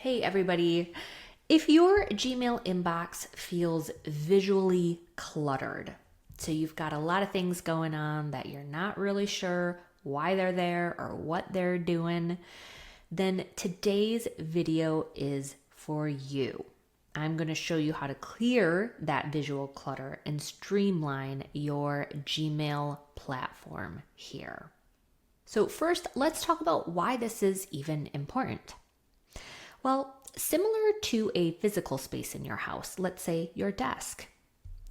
Hey everybody. If your Gmail inbox feels visually cluttered, so you've got a lot of things going on that you're not really sure why they're there or what they're doing, then today's video is for you. I'm going to show you how to clear that visual clutter and streamline your Gmail platform here. So first, let's talk about why this is even important. Well, similar to a physical space in your house, let's say your desk.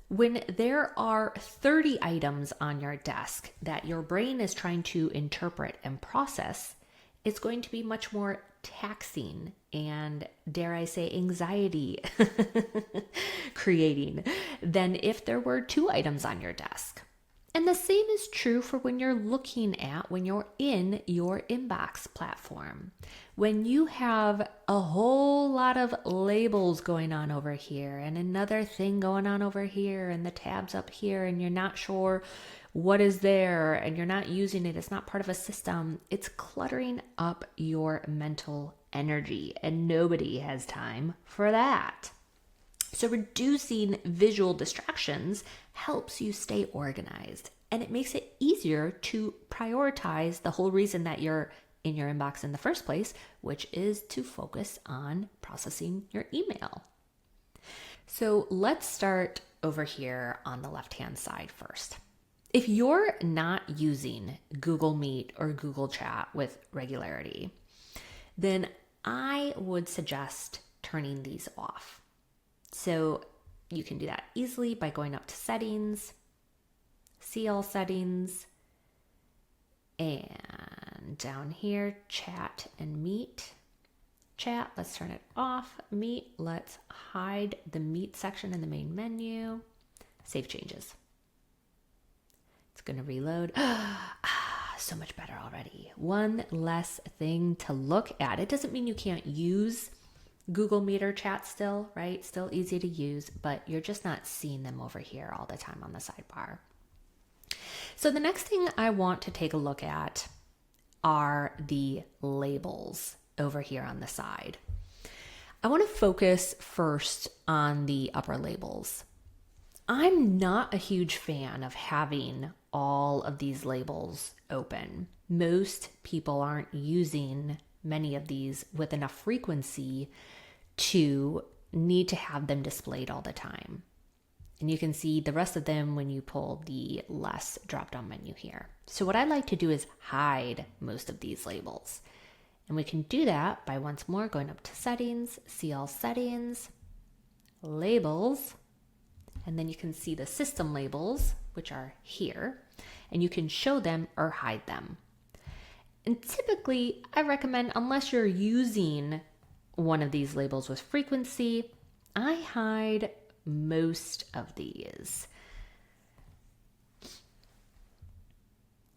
When there are 30 items on your desk that your brain is trying to interpret and process, it's going to be much more taxing and, dare I say, anxiety creating than if there were 2 items on your desk. And the same is true for when you're in your inbox platform. When you have a whole lot of labels going on over here and another thing going on over here and the tabs up here and you're not sure what is there and you're not using it, it's not part of a system, it's cluttering up your mental energy and nobody has time for that. So reducing visual distractions helps you stay organized, and it makes it easier to prioritize the whole reason that you're in your inbox in the first place, which is to focus on processing your email. So let's start over here on the left-hand side first. If you're not using Google Meet or Google Chat with regularity, then I would suggest turning these off. So you can do that easily by going up to settings, see all settings, and down here, chat and meet. Chat, let's turn it off. Meet, let's hide the meet section in the main menu. Save changes. It's going to reload. So much better already. One less thing to look at. It doesn't mean you can't use Google Meet or Chat still, right? Still easy to use, but you're just not seeing them over here all the time on the sidebar. So the next thing I want to take a look at are the labels over here on the side. I want to focus first on the upper labels. I'm not a huge fan of having all of these labels open. Most people aren't using many of these with enough frequency to need to have them displayed all the time. And you can see the rest of them when you pull the less drop-down menu here. So what I like to do is hide most of these labels. And we can do that by once more going up to settings, see all settings, labels, and then you can see the system labels, which are here, and you can show them or hide them. And typically, I recommend, unless you're using one of these labels with frequency, I hide most of these.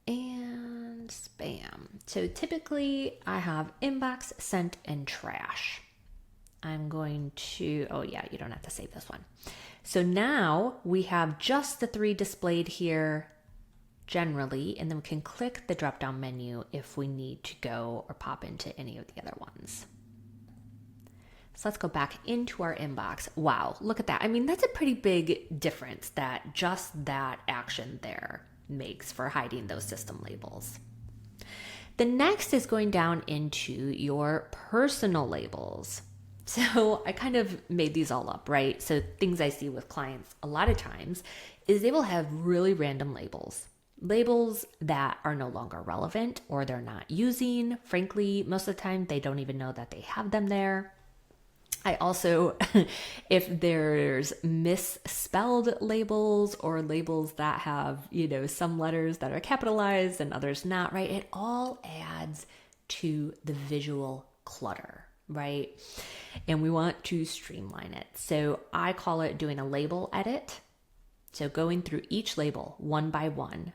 And spam. So typically, I have inbox, sent, and trash. I'm going to, oh yeah, you don't have to save this one. So now we have just the 3 displayed here generally, and then we can click the drop-down menu if we need to go or pop into any of the other ones. So let's go back into our inbox. Wow, look at that. I mean, that's a pretty big difference that just that action there makes for hiding those system labels. The next is going down into your personal labels. So I kind of made these all up, right? So things I see with clients a lot of times is they will have really random labels. Labels that are no longer relevant or they're not using. Frankly, most of the time they don't even know that they have them there. I also, if there's misspelled labels or labels that have, some letters that are capitalized and others not, right? It all adds to the visual clutter, right? And we want to streamline it. So I call it doing a label edit. So going through each label one by one.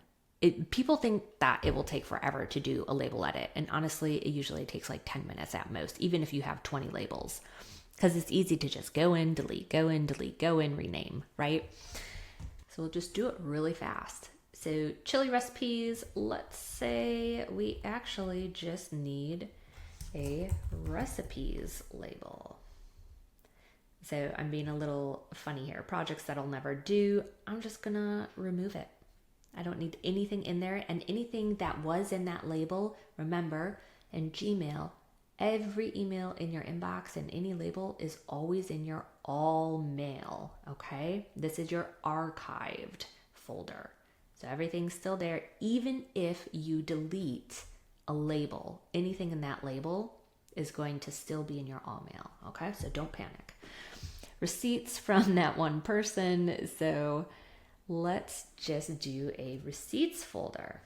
People think that it will take forever to do a label edit. And honestly, it usually takes like 10 minutes at most, even if you have 20 labels. Because it's easy to just go in, delete, go in, delete, go in, rename, right? So we'll just do it really fast. So chili recipes, let's say we actually just need a recipes label. So I'm being a little funny here. Projects that I'll never do, I'm just gonna remove it. I don't need anything in there, and anything that was in that label, remember, in Gmail, every email in your inbox and any label is always in your all mail, okay? This is your archived folder. So everything's still there, even if you delete a label. Anything in that label is going to still be in your all mail, okay? So don't panic. Receipts from that one person. So let's just do a receipts folder.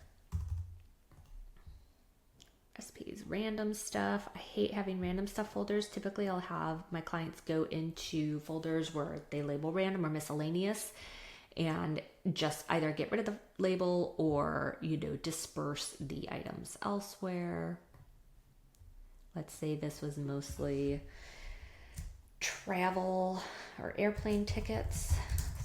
Recipes, random stuff. I hate having random stuff folders. Typically I'll have my clients go into folders where they label random or miscellaneous and just either get rid of the label or, disperse the items elsewhere. Let's say this was mostly travel or airplane tickets.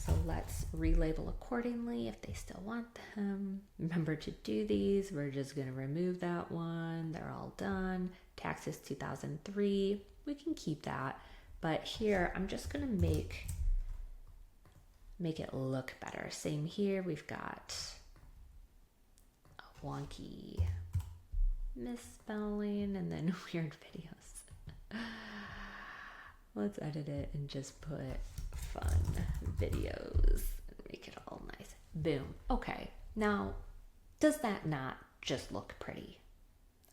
So let's relabel accordingly if they still want them. Remember to do these. We're just going to remove that one. They're all done. Taxes 2003. We can keep that. But here, I'm just going to make it look better. Same here. We've got a wonky misspelling and then weird videos. Let's edit it and just put fun videos and make it all nice. Boom. Okay. Now, does that not just look pretty?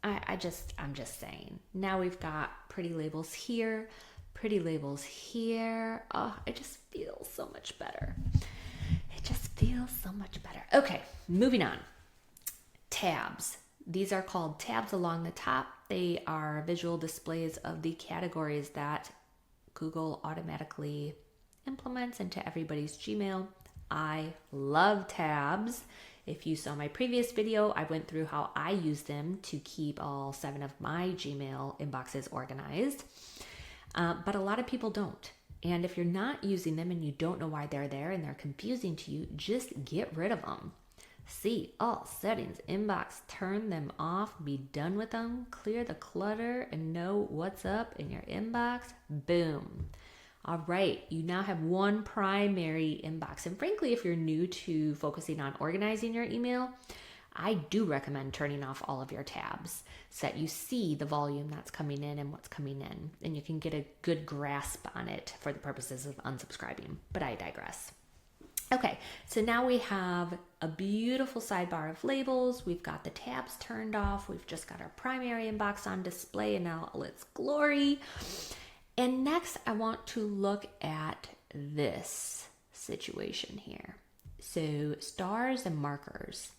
I'm just saying. Now we've got pretty labels here, pretty labels here. Oh, it just feels so much better. It just feels so much better. Okay, moving on. Tabs. These are called tabs along the top. They are visual displays of the categories that Google automatically implements into everybody's Gmail. I love tabs. If you saw my previous video, I went through how I use them to keep all 7 of my Gmail inboxes organized. But a lot of people don't. And if you're not using them and you don't know why they're there and they're confusing to you, just get rid of them. See all settings, inbox, turn them off, be done with them, clear the clutter, and know what's up in your inbox. Boom. All right, you now have one primary inbox. And frankly, if you're new to focusing on organizing your email, I do recommend turning off all of your tabs so that you see the volume that's coming in and what's coming in, and you can get a good grasp on it for the purposes of unsubscribing. But I digress. Okay, so now we have a beautiful sidebar of labels. We've got the tabs turned off. We've just got our primary inbox on display in all its glory. And next, I want to look at this situation here. So stars and markers.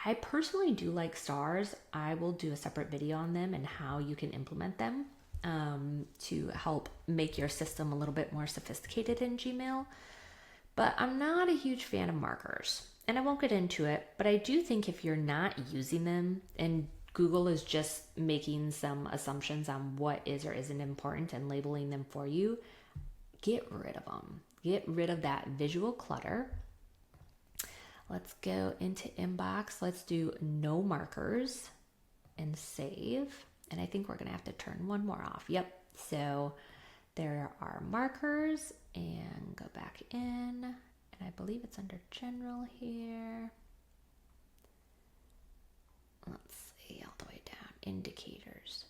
I personally do like stars. I will do a separate video on them and how you can implement them to help make your system a little bit more sophisticated in Gmail. But I'm not a huge fan of markers, and I won't get into it, but I do think if you're not using them and Google is just making some assumptions on what is or isn't important and labeling them for you, get rid of them. Get rid of that visual clutter. Let's go into inbox. Let's do no markers and save. And I think we're going to have to turn one more off. Yep. So there are markers, and go back in, and I believe it's under general here. Let's see, all the way down, indicators,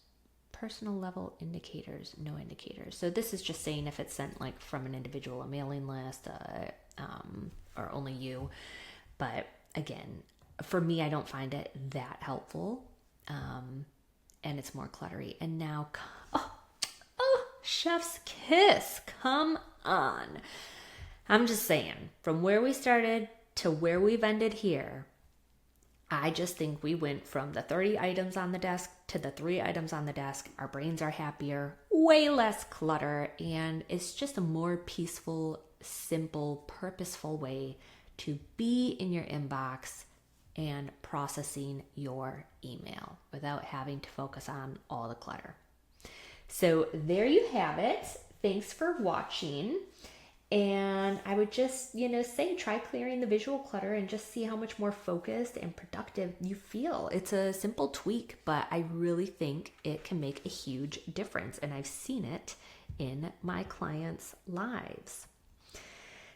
personal level indicators, no indicators. So this is just saying if it's sent like from an individual, a mailing list, or only you. But again, for me, I don't find it that helpful, and it's more cluttery. And now, chef's kiss, come on. I'm just saying, from where we started to where we've ended here, I just think we went from the 30 items on the desk to the 3 items on the desk. Our brains are happier, way less clutter, and it's just a more peaceful, simple, purposeful way to be in your inbox and processing your email without having to focus on all the clutter. So there you have it. Thanks for watching. And I would just, say try clearing the visual clutter and just see how much more focused and productive you feel. It's a simple tweak, but I really think it can make a huge difference. And I've seen it in my clients' lives.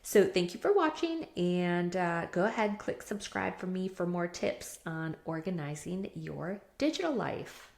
So thank you for watching, and go ahead, click subscribe for me for more tips on organizing your digital life.